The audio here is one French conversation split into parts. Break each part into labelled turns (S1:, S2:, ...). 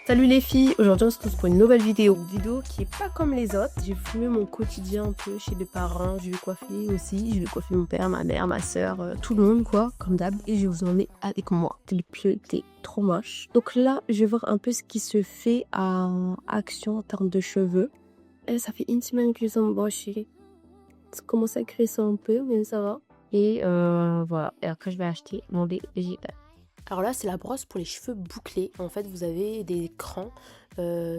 S1: Salut les filles, aujourd'hui on se retrouve pour une nouvelle vidéo. Une vidéo qui est pas comme les autres. J'ai filmé mon quotidien un peu chez les parents. Je vais coiffer aussi. Je vais coiffer mon père, ma mère, ma soeur, tout le monde quoi, comme d'hab. Et je vous en ai avec moi. T'es le pieu, t'es trop moche. Donc là, je vais voir un peu ce qui se fait à Action en termes de cheveux. Et ça fait une semaine que je les ai embranchés. Ça commence à cresser un peu, mais ça va. Et voilà. Et après, je vais acheter mon lait végétal. Alors là, c'est la brosse pour les cheveux bouclés. En fait, vous avez des crans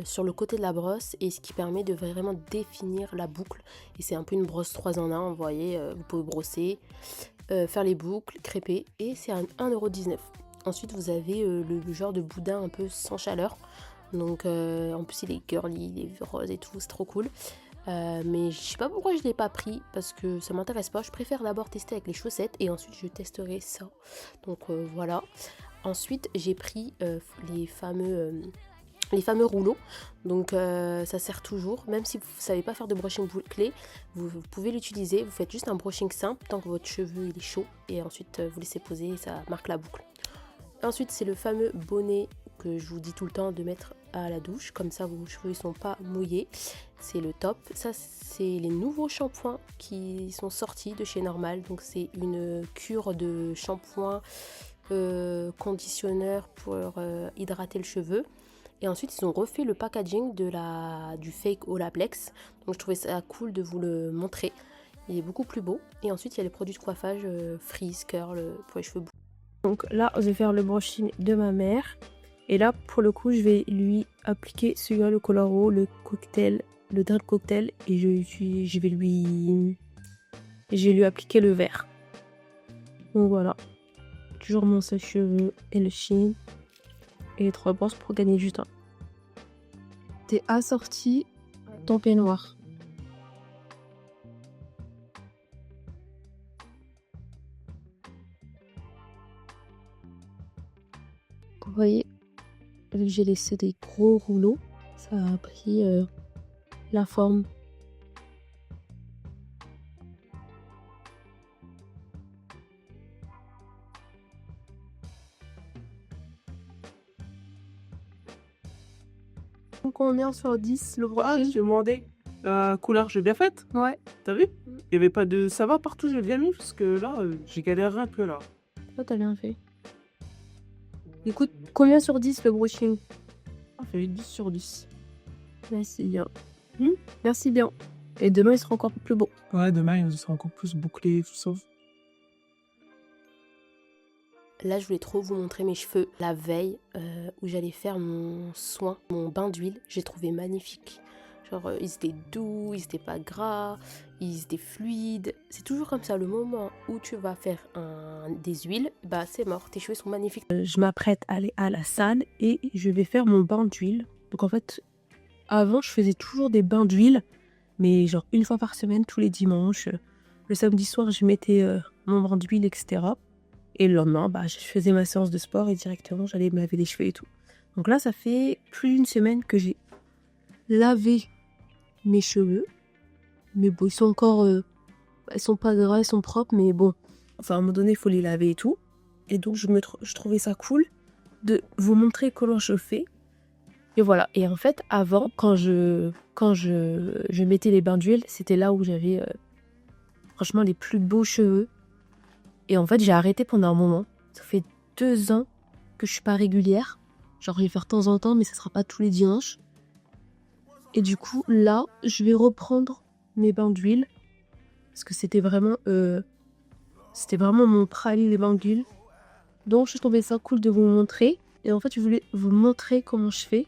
S1: sur le côté de la brosse et ce qui permet de vraiment définir la boucle. Et c'est un peu une brosse 3 en 1, vous voyez, vous pouvez brosser, faire les boucles, crêper et c'est à 1,19 €. Ensuite, vous avez le genre de boudin un peu sans chaleur. Donc en plus, il est girly, il est rose et tout, c'est trop cool. Mais je sais pas pourquoi je l'ai pas pris parce que ça m'intéresse pas. Je préfère d'abord tester avec les chaussettes et ensuite je testerai ça. Donc voilà. Ensuite j'ai pris les fameux rouleaux. Donc ça sert toujours. Même si vous savez pas faire de brushing bouclé, vous pouvez l'utiliser. Vous faites juste un brushing simple tant que votre cheveu il est chaud et ensuite vous laissez poser et ça marque la boucle. Ensuite c'est le fameux bonnet que je vous dis tout le temps de mettre à la douche, comme ça vos cheveux ne sont pas mouillés, c'est le top. Ça c'est les nouveaux shampoings qui sont sortis de chez Normal, donc c'est une cure de shampoing conditionneur pour hydrater le cheveu. Et ensuite ils ont refait le packaging du fake Olaplex, donc je trouvais ça cool de vous le montrer, il est beaucoup plus beau. Et ensuite il y a les produits de coiffage frizz, curl pour les cheveux bouclés. Donc là je vais faire le brushing de ma mère. Et là, pour le coup, je vais lui appliquer celui-là, le Colaro, le cocktail, le drip cocktail. Et je vais lui appliquer le vert. Donc voilà. Toujours mon sèche-cheveux et le Shein. Et les 3 brosses pour gagner du temps. T'es assorti ton peignoir. Vous voyez, vu que j'ai laissé des gros rouleaux, ça a pris la forme. Combien sur 10 le brushing?
S2: Ah, je demandais la couleur, j'ai bien faite.
S1: Ouais.
S2: T'as vu? Il n'y avait pas de ça va partout, j'ai bien mis parce que là, j'ai galéré un peu là.
S1: Toi, t'as bien fait. Écoute, combien sur 10 le brushing?
S2: Ça fait 10 sur 10.
S1: Merci bien. Merci bien. Et demain, il sera encore plus beau.
S2: Ouais, demain, il sera encore plus bouclé, tout ça.
S1: Là, je voulais trop vous montrer mes cheveux. La veille où j'allais faire mon soin, mon bain d'huile, j'ai trouvé magnifique. Genre, ils étaient doux, ils étaient pas gras, ils étaient fluides. C'est toujours comme ça, le moment où tu vas faire des huiles, bah c'est mort, tes cheveux sont magnifiques. Je m'apprête à aller à la salle et je vais faire mon bain d'huile. Donc en fait, avant, je faisais toujours des bains d'huile, mais genre une fois par semaine, tous les dimanches. Le samedi soir, je mettais mon bain d'huile, etc. Et le lendemain, bah, je faisais ma séance de sport et directement, j'allais me laver les cheveux et tout. Donc là, ça fait plus d'une semaine que j'ai lavé mes cheveux. Mais bon, ils sont encore... ils sont pas gras, ils sont propres, mais bon. Enfin, à un moment donné, il faut les laver et tout. Et donc, je trouvais ça cool de vous montrer comment je fais. Et voilà. Et en fait, avant, quand je mettais les bains d'huile, c'était là où j'avais franchement les plus beaux cheveux. Et en fait, j'ai arrêté pendant un moment. Ça fait 2 ans que je suis pas régulière. Genre, je vais faire de temps en temps, mais ça sera pas tous les dimanches. Et du coup, là, je vais reprendre mes bains d'huile. Parce que c'était vraiment mon prali, les bains d'huile. Donc, je trouvais ça cool de vous montrer. Et en fait, je voulais vous montrer comment je fais.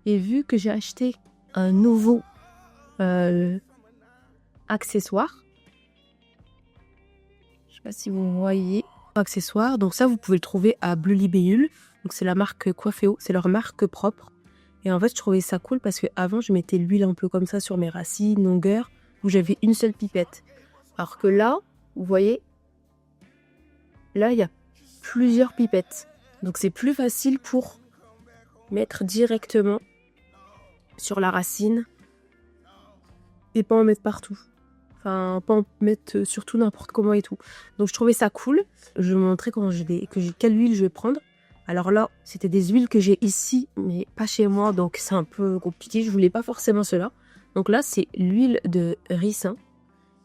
S1: Et vu que j'ai acheté un nouveau accessoire, je sais pas si vous voyez, accessoire. Donc ça, vous pouvez le trouver à Bleu Libellule. Donc c'est la marque Coifféo, c'est leur marque propre. Et en fait, je trouvais ça cool parce que avant, je mettais l'huile un peu comme ça sur mes racines, longueur, où j'avais une seule pipette. Alors que là, vous voyez, là, il y a plusieurs pipettes. Donc c'est plus facile pour mettre directement sur la racine et pas en mettre partout. Enfin, pas en mettre surtout n'importe comment et tout. Donc je trouvais ça cool. Je vais vous montrer quelle huile je vais prendre. Alors là, c'était des huiles que j'ai ici, mais pas chez moi, donc c'est un peu compliqué. Je voulais pas forcément cela. Donc là, c'est l'huile de ricin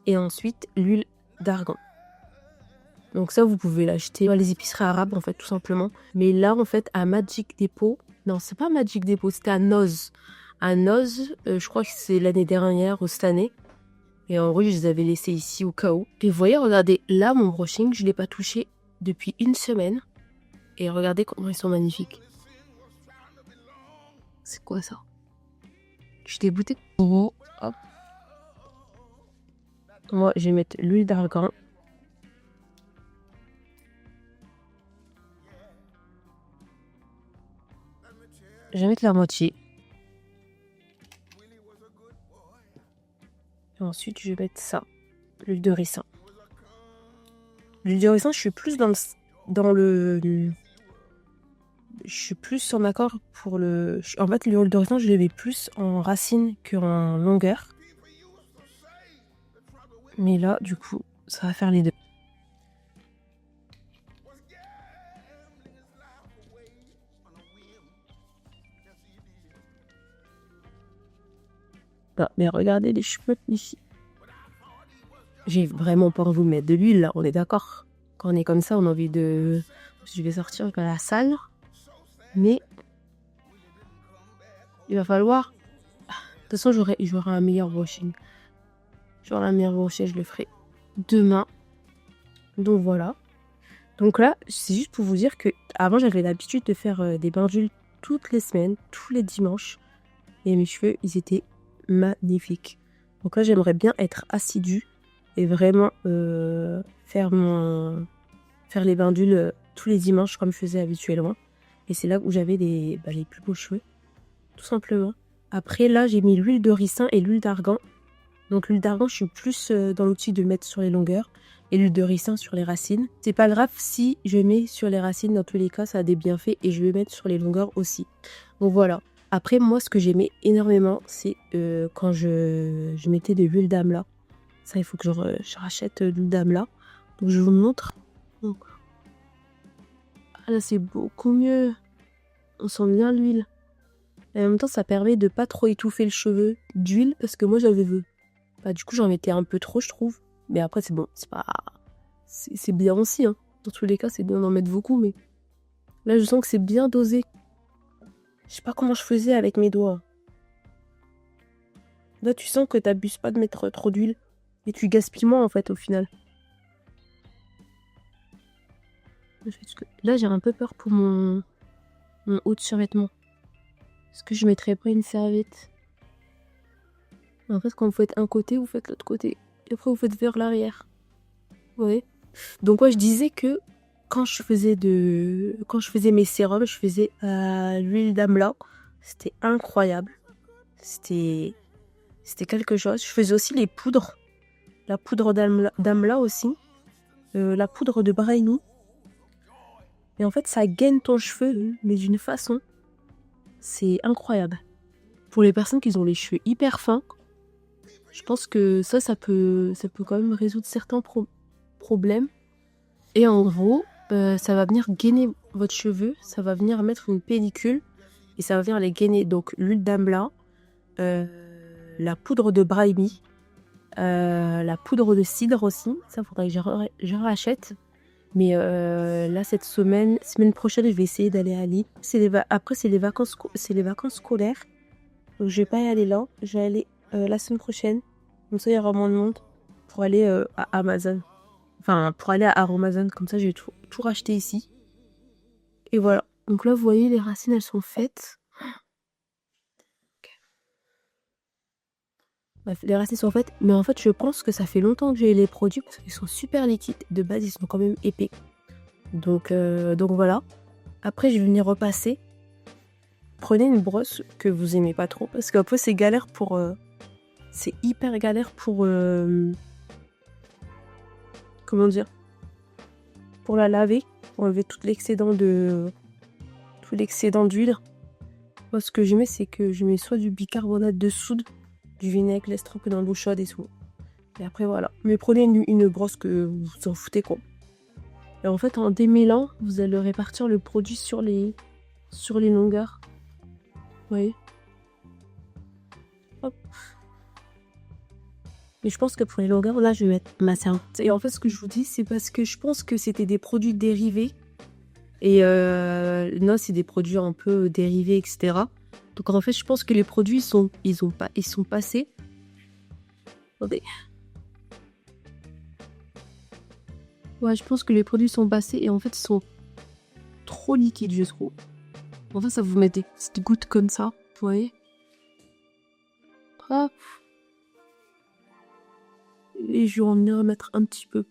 S1: et ensuite l'huile d'argan. Donc ça, vous pouvez l'acheter dans les épiceries arabes, en fait, tout simplement. Mais là, en fait, à Magic Depot, non, c'est pas Magic Depot, c'était à Noz. À Noz, je crois que c'est l'année dernière ou cette année. Et en vrai, je les avais laissés ici au cas où. Et vous voyez, regardez, là, mon brushing, je l'ai pas touché depuis une semaine. Et regardez comment ils sont magnifiques. C'est quoi ça? Je suis dégoûtée. Oh, hop. Moi, je vais mettre l'huile d'argan. Je vais mettre la moitié. Et ensuite, je vais mettre ça. L'huile de ricin. L'huile de ricin, je suis plus dans le... Je suis plus en accord pour le... En fait, l'huile de ricin, je l'ai plus en racine qu'en longueur. Mais là, du coup, ça va faire les deux. Non, mais regardez les cheveux ici. J'ai vraiment pas envie de mettre de l'huile, là, on est d'accord. Quand on est comme ça, on a envie de... Je vais sortir à la salle. Mais... il va falloir... De toute façon, j'aurai un meilleur brushing. J'aurai un meilleur brushing, je le ferai demain. Donc voilà. Donc là, c'est juste pour vous dire que avant j'avais l'habitude de faire des bains d'huile toutes les semaines, tous les dimanches. Et mes cheveux, ils étaient magnifiques. Donc là, j'aimerais bien être assidue et vraiment faire les bains d'huile tous les dimanches comme je faisais habituellement. Et c'est là où j'avais les plus beaux cheveux, tout simplement. Après, là, j'ai mis l'huile de ricin et l'huile d'argan. Donc l'huile d'argan, je suis plus dans l'outil de mettre sur les longueurs et l'huile de ricin sur les racines. C'est pas grave si je mets sur les racines, dans tous les cas, ça a des bienfaits et je vais mettre sur les longueurs aussi. Donc voilà. Après, moi, ce que j'aimais énormément, c'est quand je mettais de l'huile d'amla. Ça, il faut que je rachète l'huile d'amla. Donc je vous montre. Donc, ah là, c'est beaucoup mieux. On sent bien l'huile. Et en même temps, ça permet de pas trop étouffer le cheveu d'huile parce que moi, j'avais vu. Du coup, j'en mettais un peu trop, je trouve. Mais après, c'est bon. C'est bien aussi. Hein. Dans tous les cas, c'est bien d'en mettre beaucoup. Mais là, je sens que c'est bien dosé. Je sais pas comment je faisais avec mes doigts. Là, tu sens que t'abuses pas de mettre trop d'huile. Et tu gaspilles moins, en fait, au final. Là, j'ai un peu peur pour mon haut de survêtement. Est-ce que je mettrais pas une serviette? En fait, quand vous faites un côté, vous faites l'autre côté. Et après, vous faites vers l'arrière. Vous voyez? Donc, je disais que quand je faisais mes sérums, je faisais l'huile d'amla. C'était incroyable. C'était quelque chose. Je faisais aussi les poudres. La poudre d'amla aussi. La poudre de brahimi. Et en fait, ça gaine ton cheveu, mais d'une façon... C'est incroyable. Pour les personnes qui ont les cheveux hyper fins, je pense que ça peut quand même résoudre certains problèmes. Et en gros, ça va venir gainer votre cheveu, ça va venir mettre une pellicule et ça va venir les gainer. Donc l'huile d'amla, la poudre de brahimi, la poudre de cidre aussi. Ça, faudrait que je rachète. Mais là, cette semaine prochaine, je vais essayer d'aller à Lille. Après, c'est les vacances scolaires. Donc, je vais pas y aller là. Je vais aller la semaine prochaine. Comme ça, il y aura moins de monde pour aller à Amazon. Enfin, pour aller à Amazon. Comme ça, je vais tout racheter ici. Et voilà. Donc là, vous voyez, les racines, elles sont faites. Bref, les racines sont faites. Mais en fait, je pense que ça fait longtemps que j'ai les produits parce qu'ils sont super liquides. De base, ils sont quand même épais. Donc voilà. Après, je vais venir repasser. Prenez une brosse que vous aimez pas trop. Parce qu'après, c'est galère pour... c'est hyper galère pour... comment dire? Pour la laver. Pour enlever tout l'excédent d'huile. Moi, ce que je mets, c'est que je mets soit du bicarbonate de soude, du vinaigre, laisse tremper dans l'eau chaude et tout. Et après, voilà. Mais prenez une brosse que vous en foutez, quoi. Et en fait, en démêlant, vous allez répartir le produit sur les longueurs. Vous voyez? Hop. Mais je pense que pour les longueurs, là, je vais mettre ma serre. Et en fait, ce que je vous dis, c'est parce que je pense que c'était des produits dérivés. Et non, c'est des produits un peu dérivés, etc. Donc en fait, je pense que les produits ils sont passés. Attendez. Ouais, je pense que les produits sont passés et en fait, ils sont trop liquides, je trouve. En fait, ça vous met des petites gouttes comme ça, vous voyez? Hop. Et je vais en y remettre un petit peu.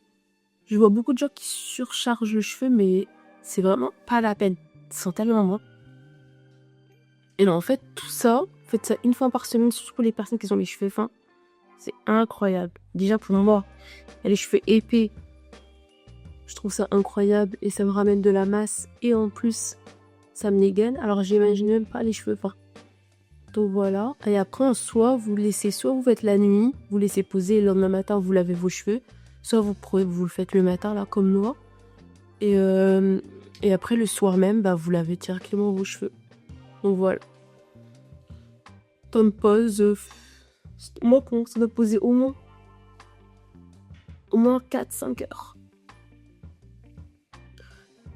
S1: Je vois beaucoup de gens qui surchargent le cheveu, mais c'est vraiment pas la peine. Ils sont tellement moins. Et là, en fait, tout ça, faites ça une fois par semaine, surtout pour les personnes qui ont les cheveux fins. C'est incroyable. Déjà pour moi, il y a les cheveux épais. Je trouve ça incroyable et ça me ramène de la masse. Et en plus, ça me dégaine. Alors, j'imagine même pas les cheveux fins. Donc voilà. Et après, en soit vous faites la nuit, vous laissez poser, et le lendemain matin, vous lavez vos cheveux. Soit vous le faites le matin, là, comme moi. Et après, le soir même, bah, vous lavez directement vos cheveux. Donc voilà. Temps de pause. Moi, ça doit poser au moins 4-5 heures.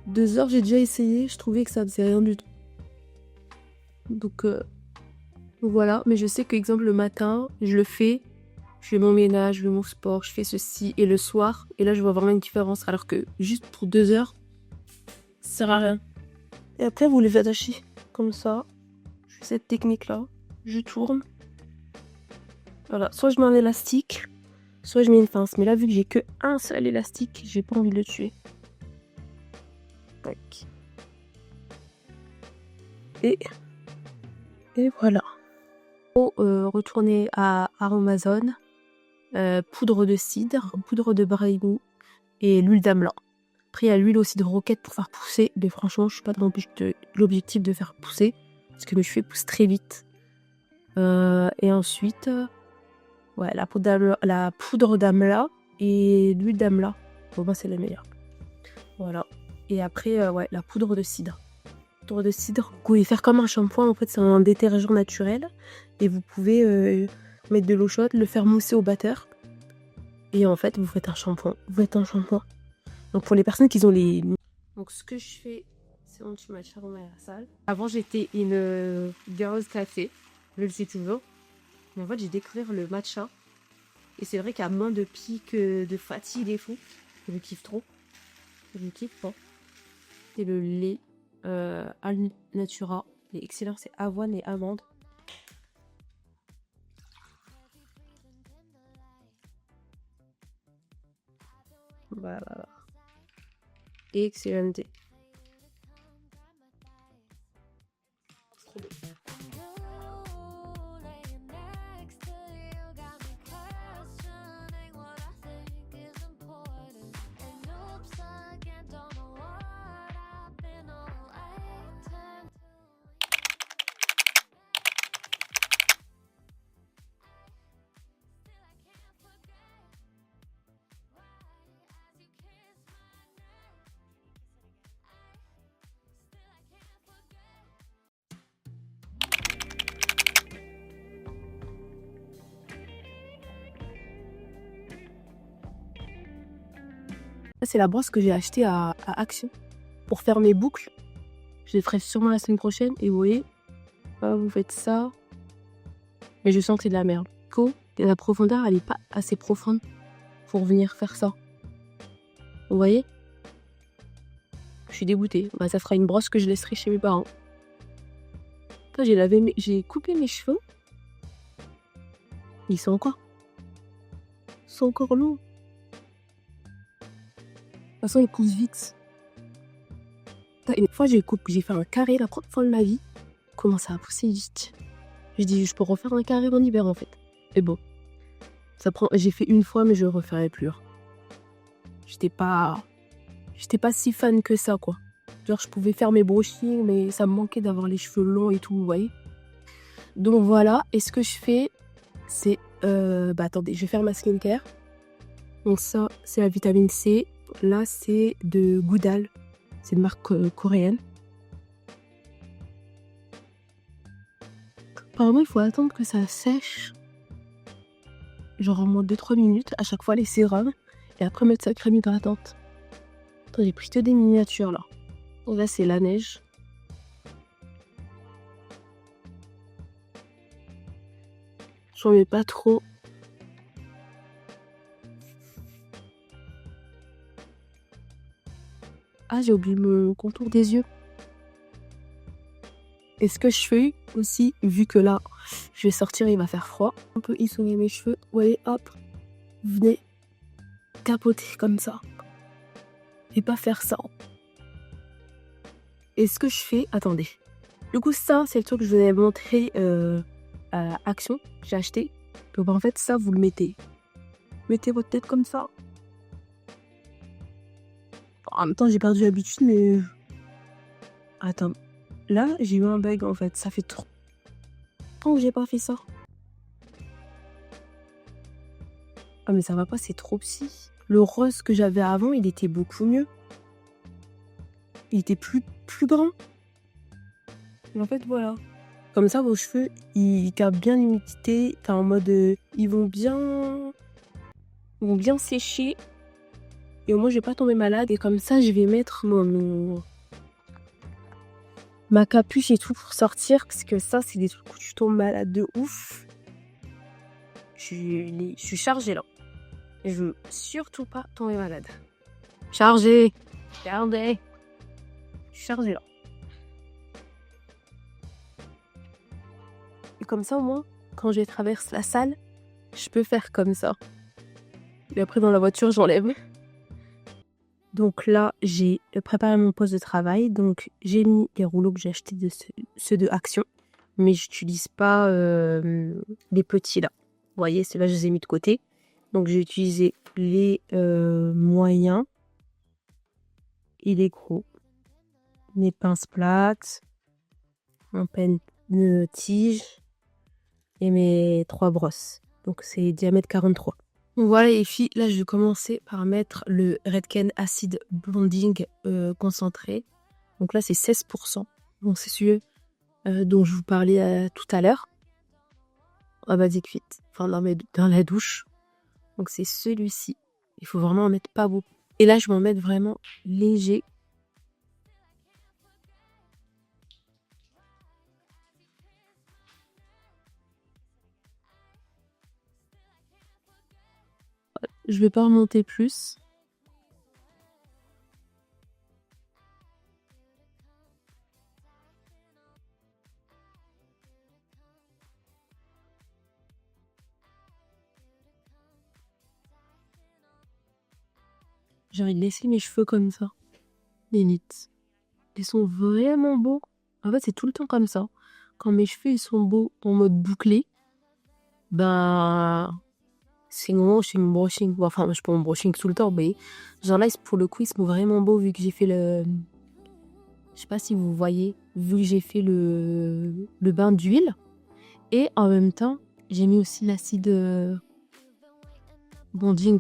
S1: 2 heures, j'ai déjà essayé. Je trouvais que ça faisait rien du tout. Donc voilà. Mais je sais que, exemple, le matin, je le fais. Je fais mon ménage, je fais mon sport, je fais ceci. Et le soir, et là, je vois vraiment une différence. Alors que juste pour 2 heures, ça sert à rien. Et après, vous les attachez comme ça. Je fais cette technique-là. Je tourne. Voilà. Soit je mets un élastique, soit je mets une pince. Mais là, vu que j'ai que un seul élastique, j'ai pas envie de le tuer. Tac. Et voilà. Pour retourner à Amazon, poudre de cidre, poudre de brahimi et l'huile d'amla. Après, il y a l'huile aussi de roquette pour faire pousser. Mais franchement, je suis pas dans l'objectif de faire pousser. Parce que mes cheveux poussent très vite. Et ensuite, ouais, la poudre d'amla et l'huile d'amla. Pour moi, c'est la meilleure. Voilà. Et après, ouais, la poudre de cidre. Poudre de cidre, vous pouvez faire comme un shampoing. En fait, c'est un détergent naturel. Et vous pouvez mettre de l'eau chaude, le faire mousser au batteur. Et en fait, vous faites un shampoing. Donc, pour les personnes qui ont les... Donc, ce que je fais, c'est bon, tu m'as charmé à la salle. Avant, j'étais une girls café. Je le sais toujours. Mais en fait, j'ai découvert le matcha. Et c'est vrai qu'il y a moins de pics, de fatigue et tout. Je kiffe trop. Je kiffe pas. C'est le lait Al Natura. Il est excellent, c'est avoine et amande. Voilà. Excellent. Trop bon. C'est la brosse que j'ai achetée à Action pour faire mes boucles. Je les ferai sûrement la semaine prochaine. Et vous voyez, vous faites ça. Mais je sens que c'est de la merde. Et la profondeur, elle n'est pas assez profonde pour venir faire ça. Vous voyez? Je suis dégoûtée. Bah, ça sera une brosse que je laisserai chez mes parents. Là, j'ai coupé mes cheveux. Ils sont encore longs. De toute façon, ils poussent vite. Une fois, j'ai fait un carré la première fois de ma vie. Comment ça a poussé vite. Je dis, je peux refaire un carré en hiver en fait. Et bon, j'ai fait une fois, mais je ne referai plus. J'étais pas si fan que ça, quoi. Genre, je pouvais faire mes brushings, mais ça me manquait d'avoir les cheveux longs et tout, vous voyez. Donc voilà, et ce que je fais, c'est... attendez, je vais faire ma skincare. Donc ça, c'est la vitamine C. là, c'est de Goudal. C'est une marque coréenne. Apparemment, il faut attendre que ça sèche. Genre en moins 2-3 minutes. À chaque fois, les sérums. Et après, mettre sa crème hydratante. Attends, j'ai pris que des miniatures, là. Donc là, c'est la neige. J'en mets pas trop. Ah, j'ai oublié mon contour des yeux. Et ce que je fais aussi, vu que là, je vais sortir, il va faire froid, un peu essorer mes cheveux. Vous voyez, hop, venez tapoter comme ça. Et pas faire ça. Et ce que je fais, attendez. Du coup, ça, c'est le truc que je vous avais montré à Action, que j'ai acheté. Donc en fait, ça, vous le mettez. Mettez votre tête comme ça. En même temps, j'ai perdu l'habitude, mais... Attends. Là, j'ai eu un bug, en fait. Ça fait trop longtemps que j'ai pas fait ça. Ah, mais ça va pas, c'est trop psy. Le rose que j'avais avant, il était beaucoup mieux. Il était plus brun. Mais en fait, voilà. Comme ça, vos cheveux, ils captent bien l'humidité. T'es en mode... ils vont bien sécher. Et au moins, je vais pas tomber malade. Et comme ça, je vais mettre ma capuche et tout pour sortir. Parce que ça, c'est des trucs où tu tombes malade de ouf. Je suis chargée, là. Et je veux surtout pas tomber malade. Chargée. Regardez. Je suis chargée, là. Et comme ça, au moins, quand je traverse la salle, je peux faire comme ça. Et après, dans la voiture, j'enlève. Donc là, j'ai préparé mon poste de travail. Donc, j'ai mis les rouleaux que j'ai achetés, ceux de Action. Mais j'utilise pas les petits là. Vous voyez, ceux-là, je les ai mis de côté. Donc, j'ai utilisé les moyens et les gros. Mes pinces plates, mon peigne tige et mes 3 brosses. Donc, c'est diamètre 43. Donc voilà les filles, là je vais commencer par mettre le Redken Acid Blonding concentré. Donc là c'est 16%. Donc c'est celui dont je vous parlais tout à l'heure. À Basic Fit, enfin dans la douche. Donc c'est celui-ci. Il faut vraiment en mettre pas beaucoup. Et là je vais en mettre vraiment léger. Je vais pas remonter plus. J'ai envie de laisser mes cheveux comme ça. Limite. Ils sont vraiment beaux. En fait, c'est tout le temps comme ça. Quand mes cheveux ils sont beaux en mode bouclé, ben c'est le moment où je fais mon brushing. Enfin, je fais mon brushing tout le temps, mais genre là, pour le coup, ils sont vraiment beaux vu que j'ai fait le... Je sais pas si vous voyez, vu que j'ai fait le bain d'huile. Et en même temps, j'ai mis aussi l'acide bonding.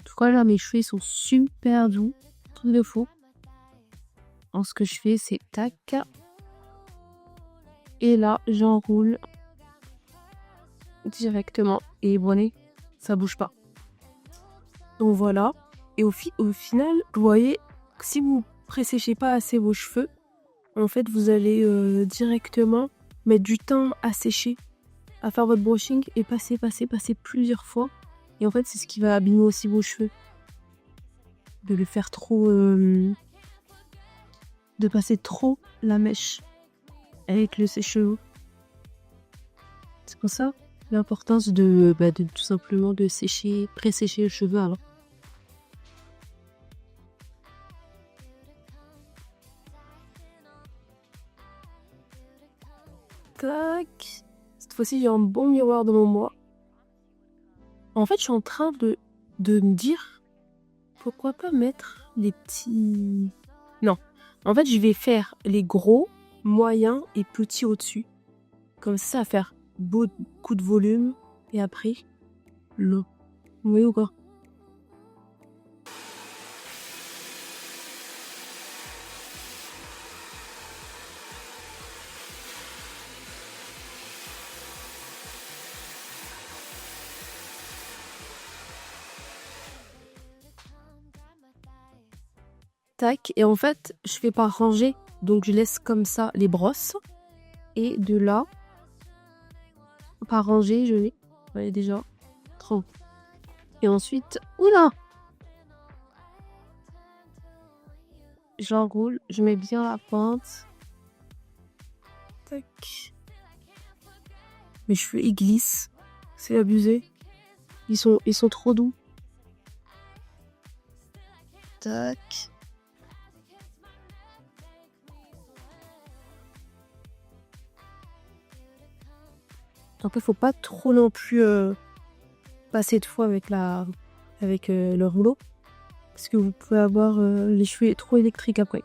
S1: En tout cas, là, mes cheveux ils sont super doux. Truc de fou. Alors, ce que je fais, c'est tac. Et là, j'enroule directement. Et bonnet, ça bouge pas. Donc voilà. Et au final, vous voyez, si vous préséchez pas assez vos cheveux, en fait, vous allez directement mettre du temps à sécher, à faire votre brushing et passer plusieurs fois. Et en fait, c'est ce qui va abîmer aussi vos cheveux. De le faire trop... de passer trop la mèche avec le sèche-cheveux. C'est pour ça l'importance de tout simplement de sécher, pré-sécher les cheveux avant. Tac. Cette fois-ci, j'ai un bon miroir devant moi. En fait, je suis en train de me dire pourquoi pas mettre les petits... Non. En fait, je vais faire les gros, moyens et petits au-dessus. Comme ça va faire beaucoup de volume. Et après, l'eau. Vous voyez ou quoi? Tac. Et en fait, je fais pas ranger. Donc, je laisse comme ça les brosses. Et de là, pas ranger, je vais. Vous voyez déjà. 30. Et ensuite, oula! J'enroule, je mets bien la pointe. Tac. Mes cheveux, ils glissent. C'est abusé. Ils sont trop doux. Tac. Après, faut pas trop non plus passer de fois avec le rouleau. Parce que vous pouvez avoir les cheveux trop électriques après.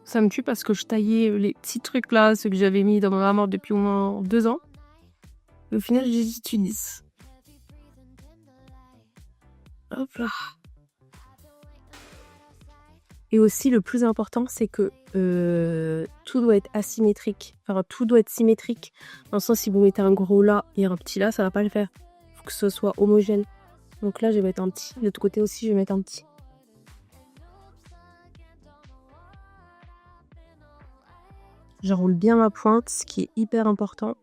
S1: Ça me tue parce que je taillais les petits trucs là, ceux que j'avais mis dans ma main depuis au moins 2 ans. Et au final, je les utilise. Hop là. Et aussi, le plus important, c'est que tout doit être asymétrique. Enfin, tout doit être symétrique. Dans le sens, si vous mettez un gros là et un petit là, ça va pas le faire. Faut que ce soit homogène. Donc là, je vais mettre un petit. De l'autre côté aussi, je vais mettre un petit. J'enroule bien ma pointe, ce qui est hyper important.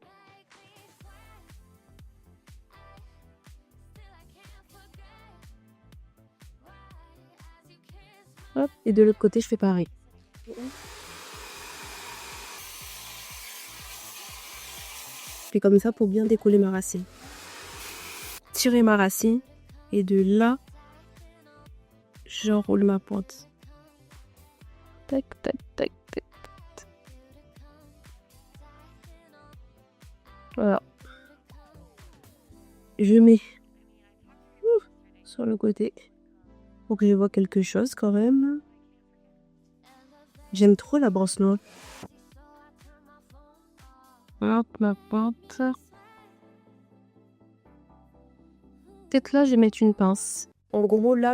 S1: Hop, et de l'autre côté, je fais pareil. Je fais comme ça pour bien décoller ma racine. Tirer ma racine et de là, j'enroule ma pointe. Tac, tac, tac, tac. Voilà. Je mets sur le côté pour que je vois quelque chose quand même. J'aime trop la brosse noire. Hop, ma pointe. Peut-être là, je vais mettre une pince. En gros, là,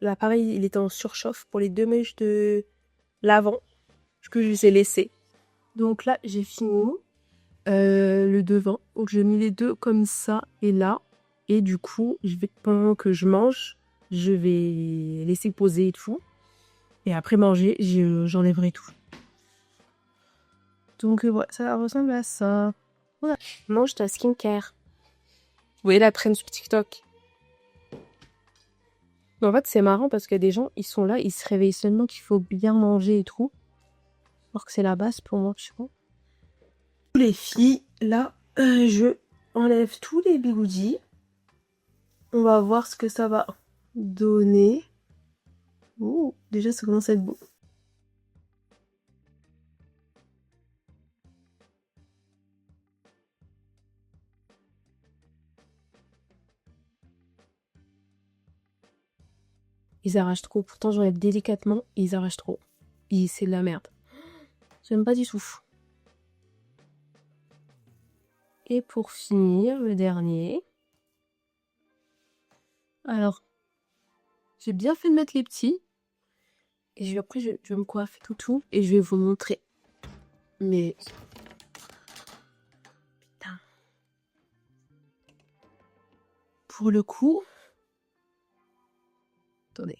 S1: l'appareil, il était en surchauffe pour les 2 mèches de l'avant que je les ai laissées. Donc là, j'ai fini le devant. Donc, j'ai mis les deux comme ça et là. Et du coup, pendant que je mange, je vais laisser poser et tout. Et après manger, j'enlèverai tout. Donc voilà, ça ressemble à ça. Voilà. Mange ta skincare. Vous voyez la traîne sur TikTok. Mais en fait, c'est marrant parce qu'il y a des gens, ils sont là, ils se réveillent seulement qu'il faut bien manger et tout. Alors que c'est la base pour moi, je sais pas. Les filles, là, je enlève tous les bigoudis. On va voir ce que ça va donner. Ouh, déjà, ça commence à être beau. Ils arrachent trop. Pourtant, j'enlève délicatement et ils arrachent trop. Et c'est de la merde. J'aime pas du tout. Et pour finir, le dernier. Alors, j'ai bien fait de mettre les petits. Et après, je vais me coiffer tout. Et je vais vous montrer. Mais... Putain. Pour le coup... Attendez.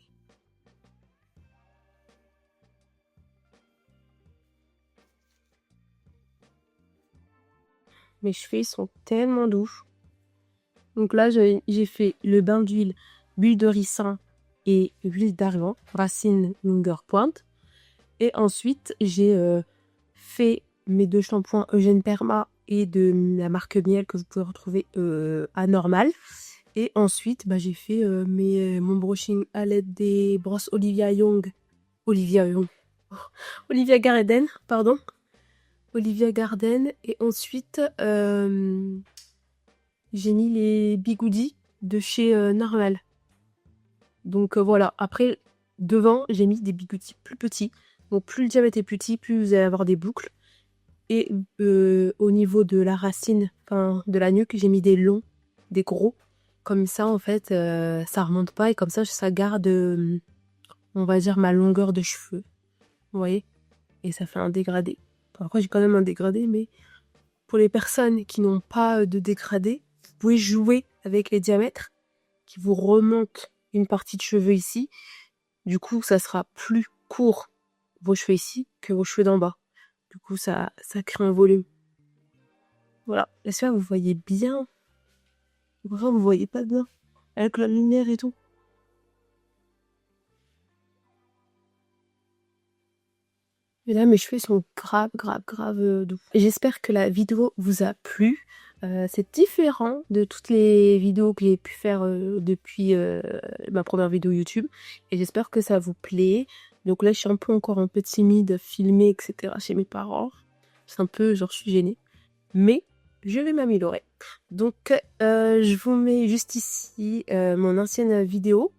S1: Mes cheveux sont tellement doux. Donc là, j'ai fait le bain d'huile, bulle de ricin et huile d'argan, racine longueur pointe. Et ensuite, j'ai fait mes 2 shampoings Eugène Perma et de la marque Miel que vous pouvez retrouver à Normal. Et ensuite, bah, j'ai fait mon brushing à l'aide des brosses Olivia Young. Olivia Young. Olivia Garden, pardon. Olivia Garden. Et ensuite, j'ai mis les bigoudis de chez Normal. Donc voilà. Après, devant, j'ai mis des bigoudis plus petits. Donc plus le diamètre est petit, plus vous allez avoir des boucles. Et au niveau de la racine, enfin de la nuque, j'ai mis des longs, des gros. Comme ça, en fait, ça remonte pas et comme ça garde, on va dire, ma longueur de cheveux. Vous voyez? Et ça fait un dégradé. Enfin, après, j'ai quand même un dégradé, mais pour les personnes qui n'ont pas de dégradé, vous pouvez jouer avec les diamètres qui vous remontent une partie de cheveux ici. Du coup, ça sera plus court, vos cheveux ici, que vos cheveux d'en bas. Du coup, ça crée un volume. Voilà. J'espère que vous voyez bien. Vraiment, vous voyez pas bien. Avec la lumière et tout. Et là, mes cheveux sont grave, grave, grave doux. Et j'espère que la vidéo vous a plu. C'est différent de toutes les vidéos que j'ai pu faire depuis ma première vidéo YouTube. Et j'espère que ça vous plaît. Donc là, je suis encore un peu timide, filmer, etc. chez mes parents. C'est un peu, genre, je suis gênée. Mais je vais m'améliorer. Donc, je vous mets juste ici mon ancienne vidéo.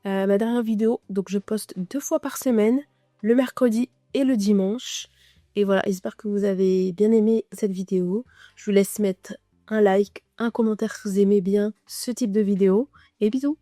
S1: Ma dernière vidéo. Donc, je poste 2 fois par semaine, le mercredi et le dimanche. Et voilà, j'espère que vous avez bien aimé cette vidéo. Je vous laisse mettre un like, un commentaire si vous aimez bien ce type de vidéo. Et bisous!